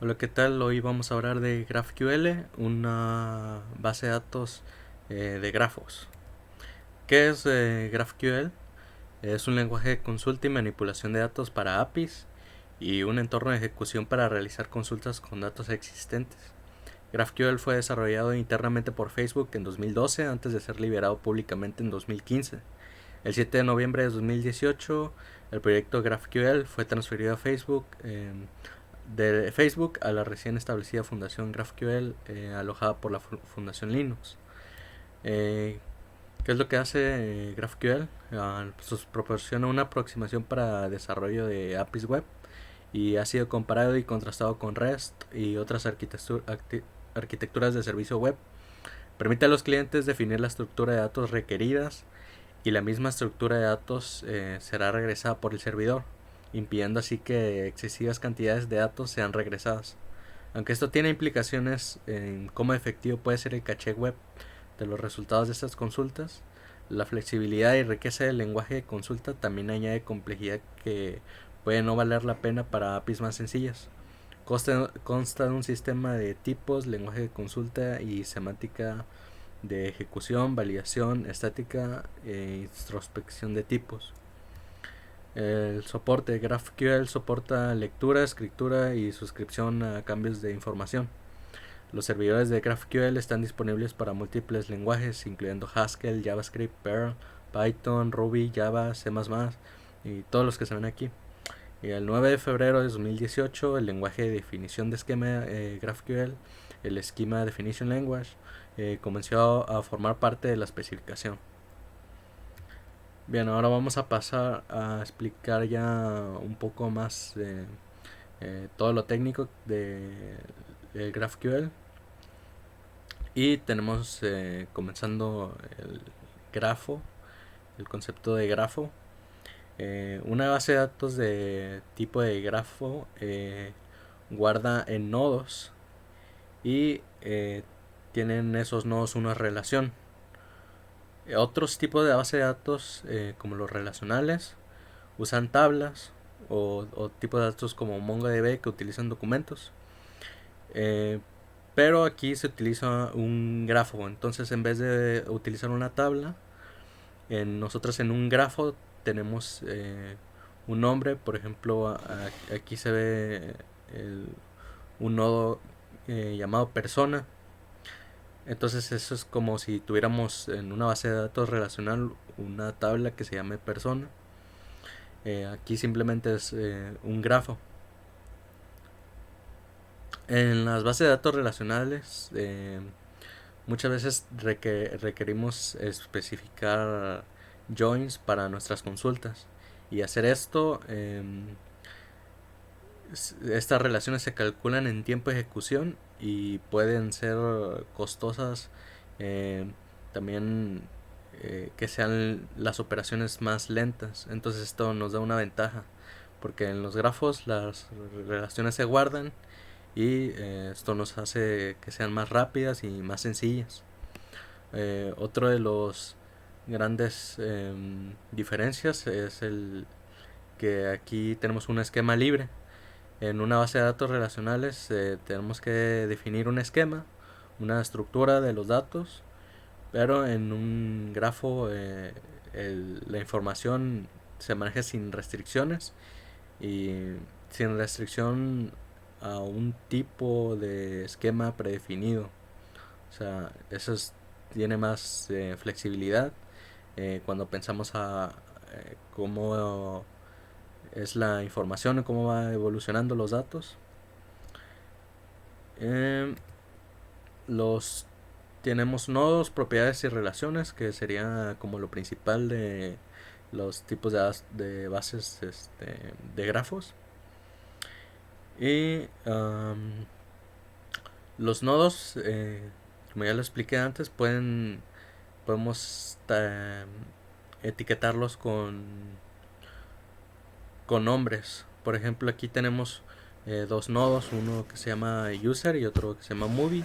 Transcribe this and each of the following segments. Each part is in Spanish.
Hola, ¿qué tal? Hoy vamos a hablar de GraphQL, una base de datos de grafos. ¿Qué es GraphQL? Es un lenguaje de consulta y manipulación de datos para APIs y un entorno de ejecución para realizar consultas con datos existentes. GraphQL fue desarrollado internamente por Facebook en 2012 antes de ser liberado públicamente en 2015. El 7 de noviembre de 2018, el proyecto GraphQL fue transferido a Facebook de Facebook a la recién establecida Fundación GraphQL, alojada por la Fundación Linux. Eh, ¿Qué es lo que hace GraphQL? Pues proporciona una aproximación para desarrollo de APIs web y ha sido comparado y contrastado con REST y otras arquitecturas de servicio web. Permite a los clientes definir la estructura de datos requeridas y la misma estructura de datos será regresada por el servidor, impidiendo así que excesivas cantidades de datos sean regresadas. Aunque esto tiene implicaciones en cómo efectivo puede ser el caché web de los resultados de estas consultas, la flexibilidad y riqueza del lenguaje de consulta también añade complejidad que puede no valer la pena para APIs más sencillas. Consta de un sistema de tipos, lenguaje de consulta y semántica de ejecución, validación, estática e introspección de tipos. El soporte de GraphQL soporta lectura, escritura y suscripción a cambios de información. Los servidores de GraphQL están disponibles para múltiples lenguajes, incluyendo Haskell, JavaScript, Perl, Python, Ruby, Java, C++ y todos los que se ven aquí. Y el 9 de febrero de 2018, el lenguaje de definición de esquema GraphQL, el Schema Definition Language, comenzó a formar parte de la especificación. Bien, ahora vamos a pasar a explicar ya un poco más de todo lo técnico de GraphQL. Y tenemos comenzando el grafo, el concepto de grafo. Una base de datos de tipo de grafo guarda en nodos y tienen esos nodos una relación. Otros tipos de base de datos, como los relacionales, usan tablas o tipos de datos como MongoDB que utilizan documentos. Eh, pero aquí se utiliza un grafo. Entonces, en vez de utilizar una tabla, nosotros en un grafo tenemos un nombre. Por ejemplo, aquí se ve un nodo llamado persona. Entonces eso es como si tuviéramos en una base de datos relacional una tabla que se llame persona. Aquí simplemente es un grafo. En las bases de datos relacionales muchas veces requerimos especificar joins para nuestras consultas. Y hacer esto, estas relaciones se calculan en tiempo de ejecución y pueden ser costosas. eh, También que sean las operaciones más lentas. Entonces esto nos da una ventaja. Porque en los grafos las relaciones se guardan y esto nos hace que sean más rápidas y más sencillas. Otro de los grandes diferencias es el que aquí tenemos un esquema libre. En una base de datos relacionales tenemos que definir un esquema, una estructura de los datos, pero en un grafo la información se maneja sin restricciones y sin restricción a un tipo de esquema predefinido. O sea, tiene más flexibilidad cuando pensamos a cómo es la información y cómo va evolucionando los datos. Eh, los Tenemos nodos, propiedades y relaciones, que sería como lo principal de los tipos de bases de grafos. Y los nodos, como ya lo expliqué antes, podemos etiquetarlos con nombres. Por ejemplo, aquí tenemos dos nodos, uno que se llama user y otro que se llama movie.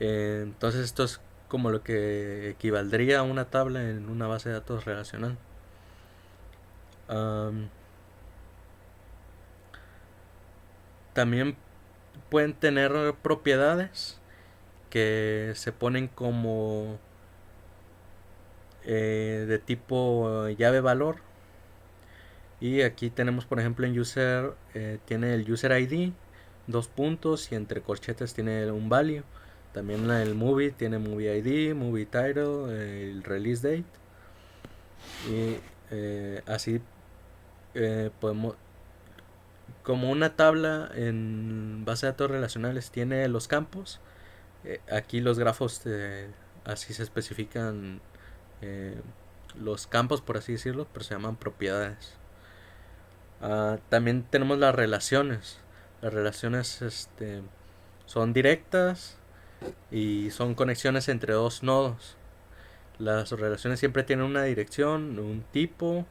Entonces esto es como lo que equivaldría a una tabla en una base de datos relacional. Am, También pueden tener propiedades que se ponen como de tipo llave valor. Y aquí tenemos, por ejemplo, en user, tiene el user ID, dos puntos, y entre corchetes tiene un value. También el movie tiene movie ID, movie title, el release date. Y así podemos, como una tabla en base de datos relacionales tiene los campos, aquí los grafos así se especifican, eh, los campos, por así decirlo, pero se llaman propiedades. También tenemos las relaciones. Las relaciones son directas y son conexiones entre dos nodos. Las relaciones siempre tienen una dirección, un tipo,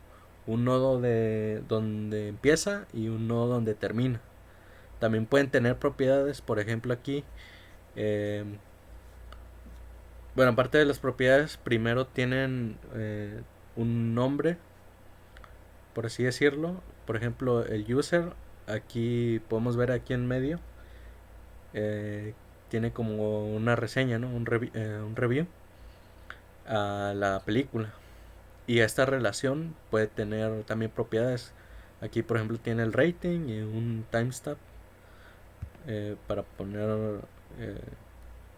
un nodo de donde empieza y un nodo donde termina. También pueden tener propiedades, por ejemplo aquí, eh, bueno, aparte de las propiedades, primero tienen un nombre, por así decirlo. Por ejemplo, el user, aquí podemos ver aquí en medio, eh, tiene como una reseña, ¿no? Un review a la película. Y esta relación puede tener también propiedades. Aquí, por ejemplo, tiene el rating y un timestamp para poner eh,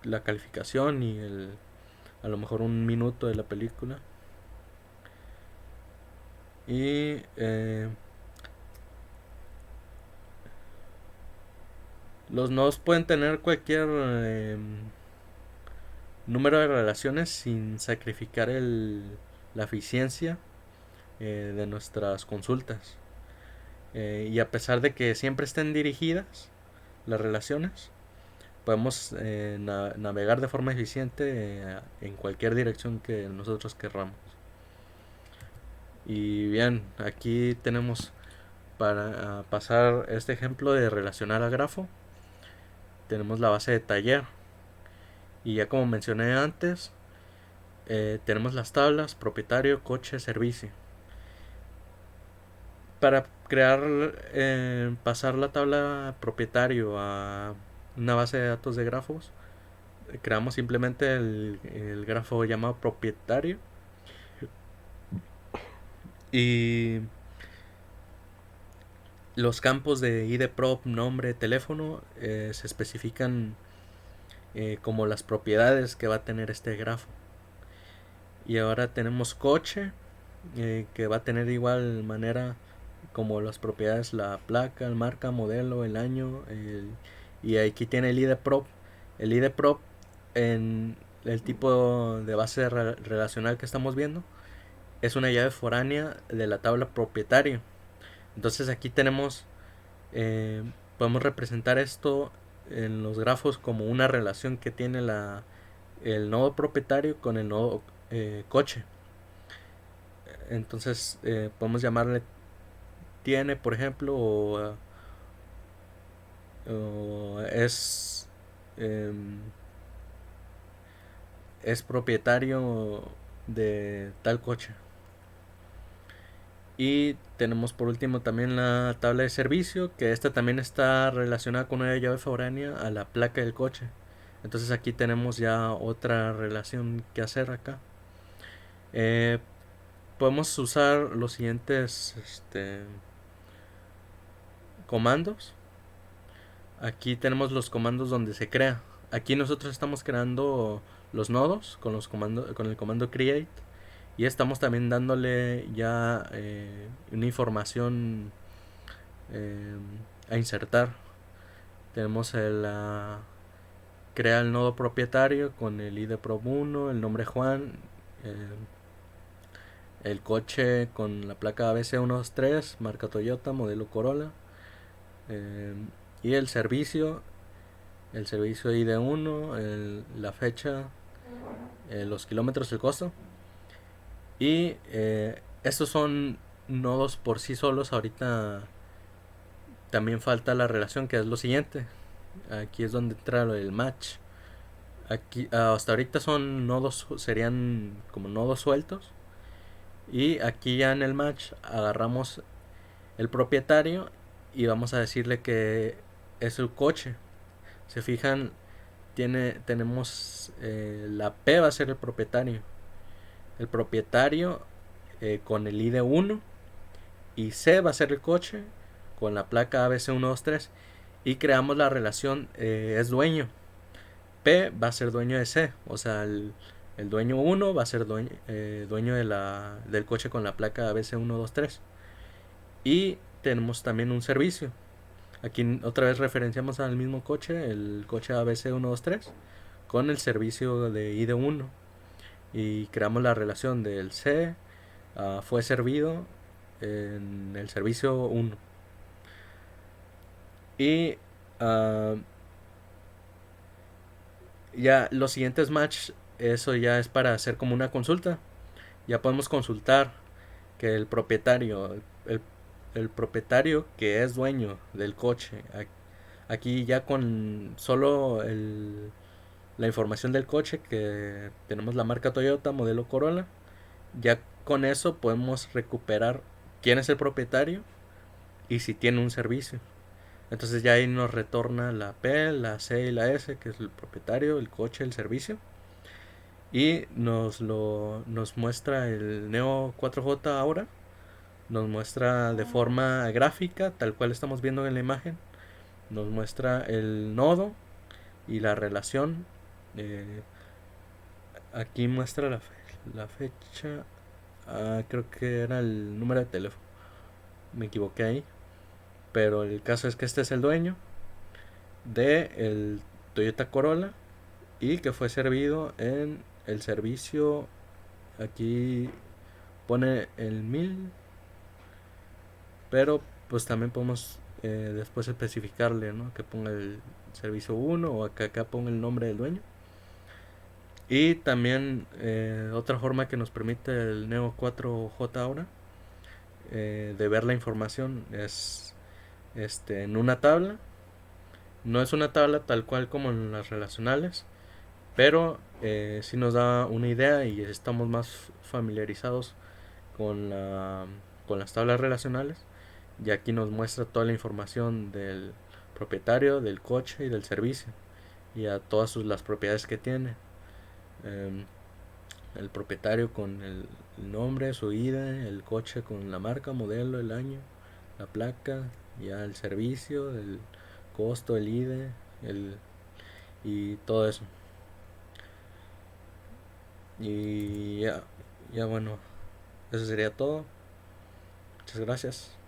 la calificación y a lo mejor un minuto de la película. Y los nodos pueden tener cualquier número de relaciones sin sacrificar la eficiencia de nuestras consultas. Y a pesar de que siempre estén dirigidas las relaciones, podemos navegar de forma eficiente en cualquier dirección que nosotros querramos. Y bien, aquí tenemos para pasar este ejemplo de relacionar a grafo, tenemos la base de taller. Y ya como mencioné antes, tenemos las tablas propietario, coche, servicio. Para pasar la tabla propietario a una base de datos de grafos, creamos simplemente el grafo llamado propietario y los campos de ID prop, nombre, teléfono se especifican como las propiedades que va a tener este grafo. Y ahora tenemos coche, que va a tener de igual manera como las propiedades, la placa, el marca, modelo, el año, y aquí tiene el ID prop. El ID prop en el tipo de base relacional que estamos viendo es una llave foránea de la tabla propietario. Entonces aquí tenemos, eh, podemos representar esto en los grafos como una relación que tiene el nodo propietario con el nodo coche. Entonces podemos llamarle tiene, por ejemplo, o eh, es propietario de tal coche. Y tenemos por último también la tabla de servicio, que esta también está relacionada con una llave foránea a la placa del coche. Entonces aquí tenemos ya otra relación que hacer acá. Eh, Podemos usar los siguientes comandos. Aquí tenemos los comandos donde se crea. Aquí nosotros estamos creando los nodos con el comando create, y estamos también dándole ya una información eh, a insertar. Tenemos crea el nodo propietario con el ID prop 1, el nombre Juan, eh, el coche con la placa ABC123, marca Toyota, modelo Corolla, eh, y el servicio ID1, la fecha, los kilómetros, el costo. Y estos son nodos por sí solos. Ahorita también falta la relación, que es lo siguiente. Aquí es donde entra el match. Aquí hasta ahorita serían como nodos sueltos. Y aquí ya en el match agarramos el propietario y vamos a decirle que es el coche. Se fijan, tenemos la P va a ser el propietario con el ID 1, y C va a ser el coche con la placa ABC123, y creamos la relación es dueño. P va a ser dueño de C, o sea, el dueño 1 va a ser dueño del coche con la placa ABC123. Y tenemos también un servicio. Aquí otra vez referenciamos al mismo coche, el coche ABC123, con el servicio de ID1. Y creamos la relación del C fue servido en el servicio 1. Y uh, ya los siguientes match, eso ya es para hacer como una consulta. Ya podemos consultar que el, el propietario que es dueño del coche, aquí ya con solo la información del coche, que tenemos la marca Toyota, modelo Corolla, ya con eso podemos recuperar quién es el propietario y si tiene un servicio. Entonces ya ahí nos retorna la P, la C y la S, que es el propietario, el coche, el servicio. Y nos muestra el Neo 4J ahora. Nos muestra de forma gráfica, tal cual estamos viendo en la imagen. Nos muestra el nodo y la relación. Eh, Aquí muestra la fecha. Creo que era el número de teléfono. Me equivoqué ahí. Pero el caso es que este es el dueño de el Toyota Corolla y que fue servido en el servicio. Aquí pone el 1000, pero pues también podemos después especificarle, ¿no? Que ponga el servicio 1 o que acá ponga el nombre del dueño. Y también otra forma que nos permite el Neo 4J ahora de ver la información es en una tabla. No es una tabla tal cual como en las relacionales, pero sí nos da una idea y estamos más familiarizados con, con las tablas relacionales. Y aquí nos muestra toda la información del propietario, del coche y del servicio, y a todas las propiedades que tiene. Eh, el propietario con el nombre, su ID, el coche con la marca, modelo, el año, la placa, ya el servicio, el costo, el ID, y todo eso. Y ya bueno, eso sería todo. Muchas gracias.